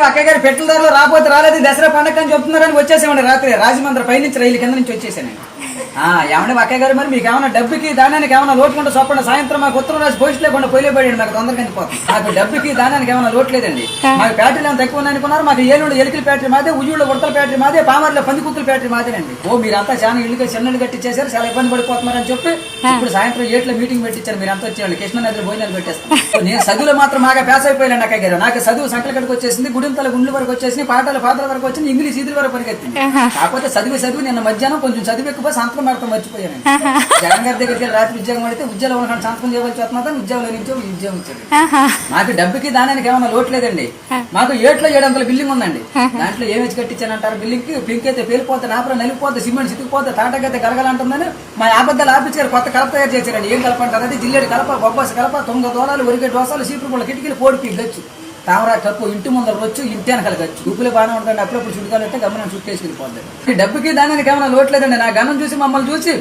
అక్కయ్య గారు పెట్రోల్ ధరలు రాబోతే రాలేదు దసరా పండగ అని చెప్తున్నారని వచ్చేసామండి రాత్రి రాజమండ్రి పైనుంచి రైలు కింద నుంచి వచ్చేసానండి. ఏమంటే అక్కయ్య గారు మరి మీకు ఏమైనా డబ్బుకి దానానికి ఏమైనా లోటుకుంటే చొప్పండి సాయంత్రం మాకు ఉత్తరం రాసి పోస్ట్ లేకుండా పోయిపోయాడు మాకు తొందరగా వెళ్ళిపోతుంది. మాకు డబ్బుకి దానానికి ఏమైనా లోటు లేదండి. మాకు బ్యాటరీలు ఏమైనా తక్కువ అనుకున్నారు. మాకు ఏలూరు ఎలికల బ్యాటరీ మాదే, ఉయ్యూళ్ళ ఉడతల బ్యాటరీ మాదే, పామర్లో పందికుత్తుల బ్యాటరీ మాదేనండి. మీరంతా చాలా ఇల్లుగా చిన్నలు కట్టించేశారు, చాలా ఇబ్బంది పడిపోతున్నారని చెప్పి ఇప్పుడు సాయంత్రం 7 మీటింగ్ పెట్టించారు. మీరు అంతా వచ్చేవాళ్ళు కృష్ణ నదిలో భోజనాలు పెట్టేస్తాను. నేను చదువులో మాత్రం బాగా పేస్ అయిపోయాను అక్కయ్య గారు. నాకు చదువు సంకలకడికి వచ్చేసింది, గుడింతల గుండ్ల వరకు వచ్చేసింది, పాటల పాత్రల వరకు వచ్చింది, ఇంగ్లీష్ ఇదిల వరకు పరిగెత్తింది. కాకపోతే చదువు నిన్న మధ్యాహ్నం కొంచెం చదువు ఎక్కువ సంతకం పెడతాం మర్చిపోయాను. జగన్ గారి దగ్గరికి వెళ్ళి రాత్రి ఉద్యోగం పడితే ఉద్యోగంలో ఉన్న సంతకం చేయవలసి వస్తున్నా ఉద్యోగంలో నుంచి ఉద్యోగం ఇచ్చాడు. మాకు డబ్బుకి దానానికి ఏమైనా లోటు లేదండి. మాకు 700 బిల్డింగ్ ఉందండి. దాంట్లో ఏమేసి కట్టించానంటారు బిల్డింగ్ కి పింక్ అయితే పేలిపోతే నాపర నలిగిపోతే సిమెంట్ సితికిపోతే తాటకైతే గలగలంటుందని మా అబద్ధాలు ఆపించారు. కొత్త కలప తయారు చేశారండి. ఏం కలపంటారు అది జిల్లేడు కలప, బొబ్బాసి కలప, 9 దోలాలు, ఒరిగే దోసాలు, సీపులు పుల్ల కిటికీలు, పోడిపి గచ్చు, తామరా కప్పు, ఇంటి ముందర వచ్చు, ఇంటి వెనకాల గచ్చు, ఉప్పులు బాగానే ఉంటుంది. అప్పుడప్పుడు చుట్టుకాలంటే గమనం చుట్టేసి వెళ్ళిపోతుంది. డబ్బుకి దానానికి ఏమైనా లోటు లేదండి. నా గమనం చూసి మమ్మల్ని చూసి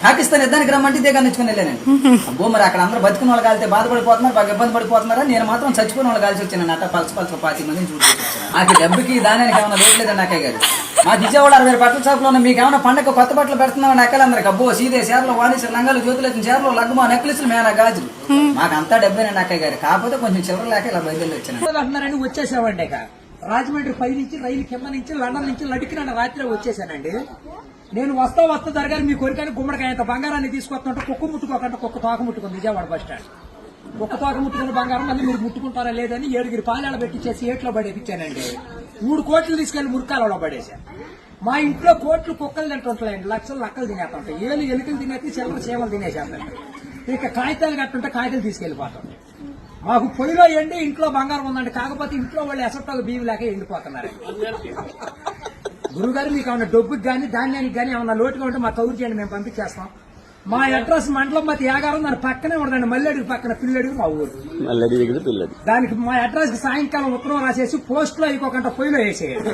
పాకిస్తాన్ యుద్ధానికి రమ్మంటే ఇదే కనిచ్చుకుని వెళ్ళానండి. అబ్బో మరి అక్కడ అందరూ బతుకున్న వాళ్ళు కాలితే బాధపడిపోతున్నారు, బాగా ఇబ్బంది పడిపోతున్నారా, నేను మాత్రం చచ్చిపోయిన వాళ్ళు కాల్చి వచ్చాను. అట్ట పలస 20 మందిని చూపించాను. నాకు డబ్బుకి దానానికి ఏమైనా లోటు లేదండి అక్కయ్య గారు. మా విజయవాడ 60 బట్టల షాపులో ఉన్న మీకు ఏమైనా పండగ కొత్త బట్టలు పెడుతున్నామని అక్కలందరికి అబ్బో సీదే చీరలు, వాణిశ్వర లంగాలు, జ్యోతులు, చీరలు, లగ్గుమా, నెక్లెస్లు, మేనా గాజులు, మాకు అంతా డబ్బేనండి అక్కయ్య గారు. కాకపోతే కొంచెం చివరి లేక ఇలా బయలుదేరి వచ్చాను. అంటున్నారని వచ్చేసామండి. రాజమండ్రి పై నుంచి రైలు కింద నుంచి లండన్ నుంచి లడికిన రాత్రి వచ్చేసానండి. నేను వస్తా జరగాలి మీ కోరికని గుమ్మడికాయంత బంగారాన్ని తీసుకొస్తుంటే కుక్క ముట్టుకోకుండా కుక్క తోక ముట్టుకుంది విజయవాడ బస్ స్టాండ్. కుక్క తోక ముట్టుకున్న బంగారం మళ్ళీ మీరు ముట్టుకుంటారా లేదని 7 పాలాలు పెట్టించేసి ఏట్లో పడేపించానండి. 3 కోట్లు తీసుకెళ్లి మురికాలలో పడేశాను. మా ఇంట్లో కోట్లు కుక్కలు తింటుంటాయండి, లక్షలు లక్కలు తినేస్తుంటాయి, ఎలుకలు తినేసి చిల్లర చీమలు తినేసేస్తాయి. ఇక కాగితాలు కట్టుంటే కాగితాలు తీసుకెళ్లిపోతాం. మాకు పొయ్యిలో ఎండి ఇంట్లో బంగారం ఉందండి. కాకపోతే ఇంట్లో వాళ్ళు ఎసట్టాలు బియ్యం లేక ఎండిపోతున్నారు. గురుగారు మీకు ఏమన్నా డబ్బుకి కానీ ధాన్యానికి కానీ ఏమన్నా లోటుగా ఉంటే మా కౌరు చేయండి, మేము పంపించేస్తాం. మా అడ్రస్ మండలం మధ్య యాగారం, దాని పక్కనే ఉండదండి. మల్లెడికి పక్కన పిల్లడికి మా ఊరు. దానికి మా అడ్రస్ కి సాయంకాలం ఉత్తరం రాసేసి పోస్ట్ లో అయిపోకుండా పొయ్యిలో వేసేయండి.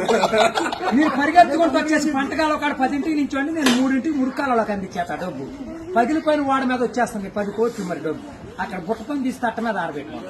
మీరు పరిగెత్తుకుంటూ వచ్చేసి పంటకాలం కాడ 10 నుంచి అండి నేను 3 మురికాలలోకి అందించేస్తా డబ్బు. 10 వాడి మీద వచ్చేస్తుంది 10 కోట్లు మరి డబ్బు. అక్కడ బుట్టపని తీసి తట్ట మీద ఆరబెట్టాం.